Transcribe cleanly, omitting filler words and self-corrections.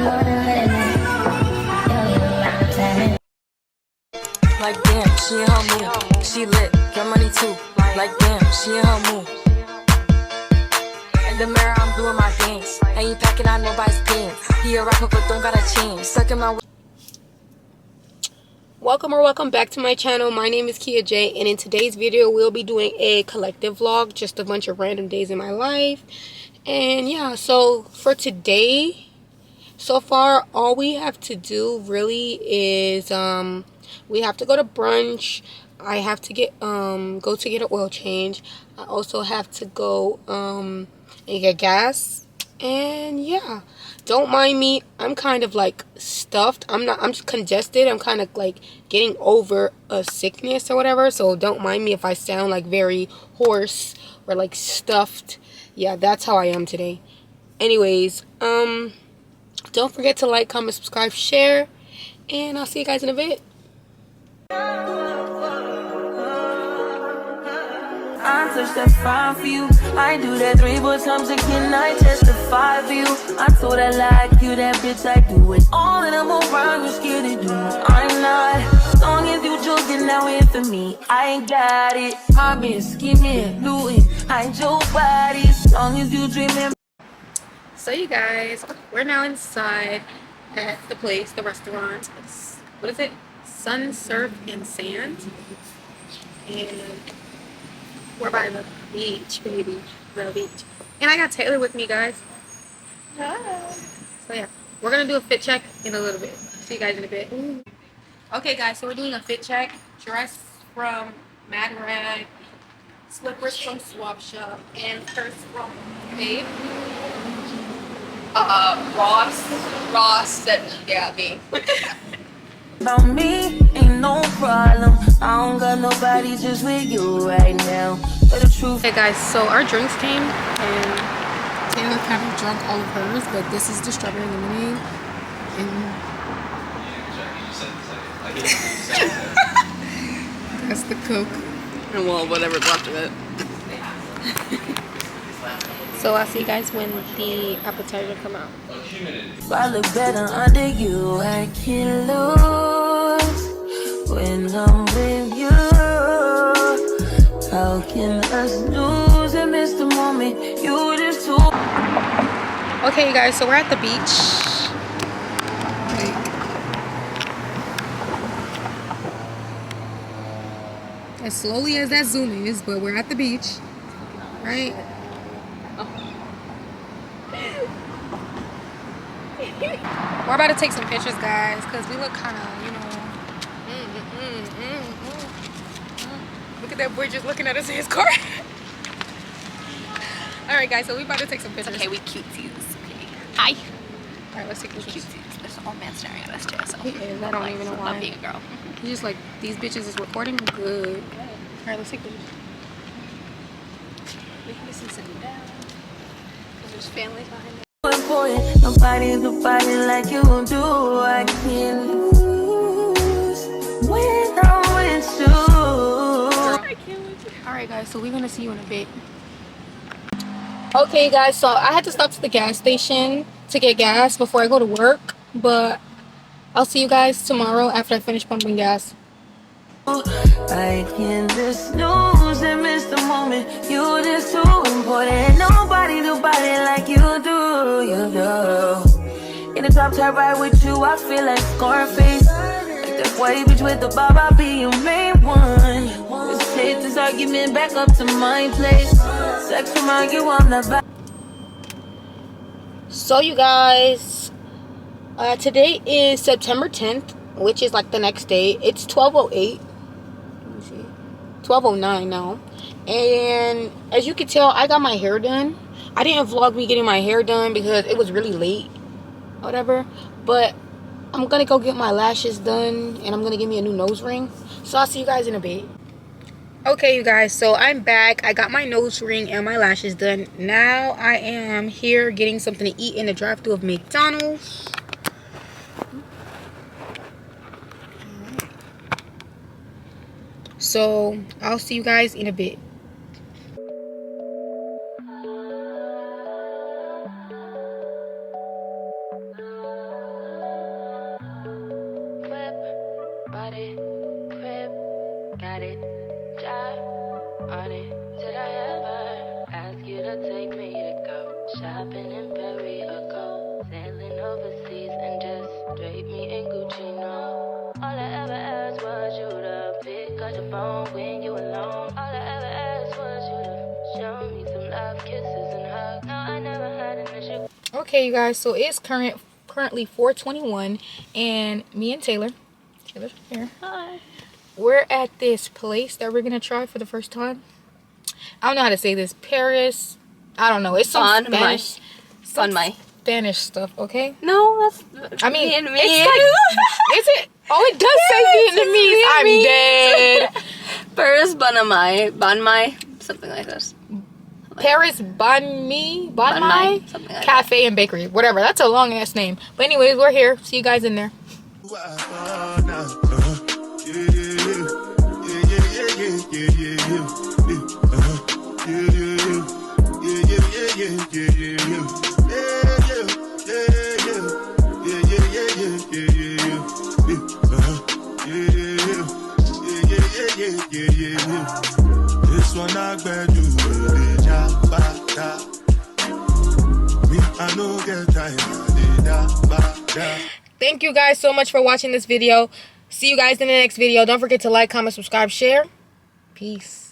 Like damn, she in her mood. She lit, get money too. Like damn, she in her mood. In the mirror, I'm doing my dance. Ain't packing out nobody's pants. He a rapper, but don't got a chain. Sucking my. Welcome back to my channel. My name is Kia J, and in today's video we'll be doing a collective vlog, just a bunch of random days in my life. And yeah, so for today, so far all we have to do really is we have to go to brunch. I have to get go to get an oil change. I also have to go and get gas. And yeah, don't mind me, I'm kind of like stuffed. I'm just congested. I'm kind of like getting over a sickness or whatever, so don't mind me if I sound like very hoarse or like stuffed. Yeah, that's how I am today. Anyways, don't forget to like, comment, subscribe, share, and I'll see you guys in a bit. I touch that fine for you. I do that 3-4 times again. I testify for you. I told her like you, that bitch. I do it all, and I'm around. You're scared to do. I'm not. As long as you joking now here for me, I ain't got it. My bitch scheming, looting. I ain't your body. As long as you dreaming. So you guys, we're now inside at the place, the restaurant. What is it? Sun, Surf, and Sand. And we're by the beach, baby. The beach. And I got Taylor with me, guys. Hi. So yeah, we're gonna do a fit check in a little bit. See you guys in a bit. Okay guys, so we're doing a fit check. Dress from Mad Rag, slippers from Swap Shop, and purse from Babe. Ross said, yeah, me. About me, ain't no problem. I don't got nobody just with you right now. But the truth. Hey guys, so our drinks came and Taylor kind of drunk all of hers, but this is the strawberry lemonade. And that's the Coke. And well, whatever's left of it. So I'll see you guys when the appetizer come out. I look better under you. I can't lose when I'm with you. How can us lose and miss the moment? You just too. Okay, you guys, so we're at the beach. Like, as slowly as that zoom is, but we're at the beach, right? We're about to take some pictures, guys, because we look kind of, you know. Look at that boy just looking at us in his car. Alright, guys, so we about to take some pictures. Okay, we cutesies. Okay. Hi. Alright, let's take pictures. Cutesies. There's an old man staring at us too. So He is. I don't even know why. Love being a girl. He's just like, these bitches is recording good. Alright, let's take pictures. We can just sit down. Because there's families behind us. Nobody's nobody like you do. I can't lose when I'm with you. Alright, guys, so we're gonna see you in a bit. Okay, guys, so I had to stop to the gas station to get gas before I go to work, but I'll see you guys tomorrow after I finish pumping gas. I can't just lose and miss the moment. You just too important. Nobody do body like you do. You do. In the top tier ride with you, I feel like Scarface. Like that white bitch with the bob, I'll be your main one. Let's take this argument back up to my place. Sex from argue on the back. So you guys, today is September 10th, which is like the next day. It's 12:08. 12:09 now, and as you can tell, I got my hair done. I didn't vlog me getting my hair done because it was really late, whatever, but I'm gonna go get my lashes done, and I'm gonna get me a new nose ring. So I'll see you guys in a bit. Okay, you guys, so I'm back. I got my nose ring and my lashes done. Now I am here getting something to eat in the drive-thru of McDonald's. So I'll see you guys in a bit. Bought it, crib, got it, job on it. Did I ever ask you to take me to go shopping in Paris or go sailing overseas and just drape me in Gucci? No. All I ever asked was you to pick up the phone when you alone. All I ever asked was you to show me some love, kisses, and hugs. No, I never had an issue. Okay, you guys, so it's currently 4:21, and me and Taylor's here. Hi. We're at this place that we're gonna try for the first time. I don't know how to say this. Paris. I don't know. It's some Spanish. Spanish stuff. Okay. No, that's. I mean, Vietnamese. it's like, is it? Oh, it does say Vietnamese. I'm dead. Paris Ban Mai, something like this. Paris Ban Mai, something like Cafe and Bakery, whatever. That's a long ass name. But anyways, we're here. See you guys in there. This one I bet you Thank you guys so much for watching this video. See you guys in the next video. Don't forget to like, comment, subscribe, share. Peace.